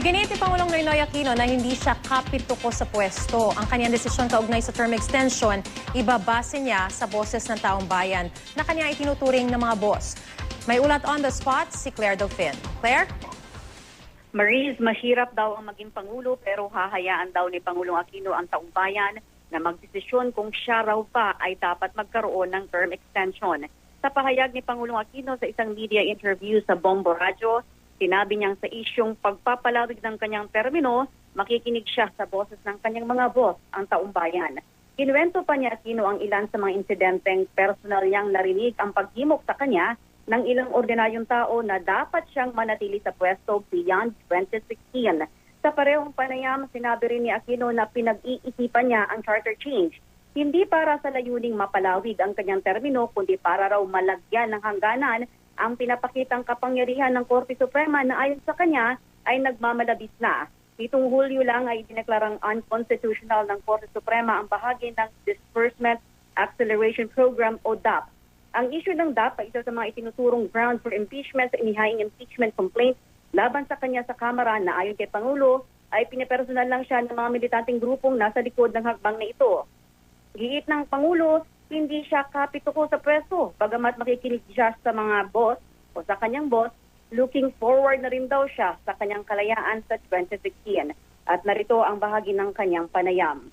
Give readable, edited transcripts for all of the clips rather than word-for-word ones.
Iginiit ni Pangulong Noynoy Aquino na hindi siya kapituko sa pwesto. Ang kanyang desisyon kaugnay sa term extension, ibabase niya sa boses ng taong bayan na kanya itinuturing ng mga boss. May ulat on the spot si Claire Delfin. Claire? Maris, mahirap daw ang maging Pangulo pero hahayaan daw ni Pangulong Aquino ang taong bayan na magdesisyon kung siya raw pa ay dapat magkaroon ng term extension. Sa pahayag ni Pangulong Aquino sa isang media interview sa Bombo Radio, sinabi niyang sa isyong pagpapalawig ng kanyang termino, makikinig siya sa boses ng kanyang mga boss, ang taong bayan. Kinuwento pa niya Aquino ang ilan sa mga insidenteng personal niyang narinig ang paghimok sa kanya ng ilang ordinaryong tao na dapat siyang manatili sa pwesto beyond 2016. Sa parehong panayam, sinabi rin ni Aquino na pinag-iisipan niya ang charter change. Hindi para sa layuning mapalawig ang kanyang termino, kundi para raw malagyan ng hangganan ang pinapakitang kapangyarihan ng Korte Suprema na ayon sa kanya ay nagmamalabis na. Nitong Hulyo lang ay dineklarang unconstitutional ng Korte Suprema ang bahagi ng Disbursement Acceleration Program o DAP. Ang issue ng DAP ay isa sa mga itinuturong ground for impeachment sa inihaying impeachment complaint laban sa kanya sa Kamara na ayon kay Pangulo ay pinapersonal lang siya ng mga militanteng grupong nasa likod ng hakbang na ito. Giit ng Pangulo, hindi siya kapituko sa pwesto. Bagamat makikinig siya sa mga boss o sa kanyang boss, looking forward na rin daw siya sa kanyang kalayaan sa 2016. At narito ang bahagi ng kanyang panayam.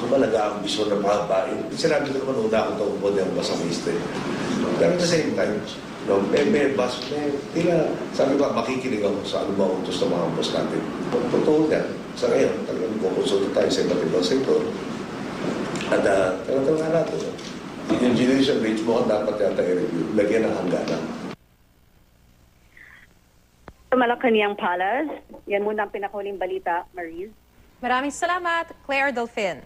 Ako ba nag-aambisyon na pahabain? Sinabi ko naman una akong taumpo na yung basamista. Pero at the same time, may bas, tila, sabi ba, makikinig ako sa ano ba utos ng mga boss natin. Totoo yan. Sa ngayon, talagang kukonsulta tayo sa iba't ibang sektor. At talagang nga natin, yung judicial branch mo dapat yata i-review, lagyan ng hangganan. Sa Malacanang Palace, yan muna ang pinakahuling balita, Maris. Maraming salamat, Claire Delfin.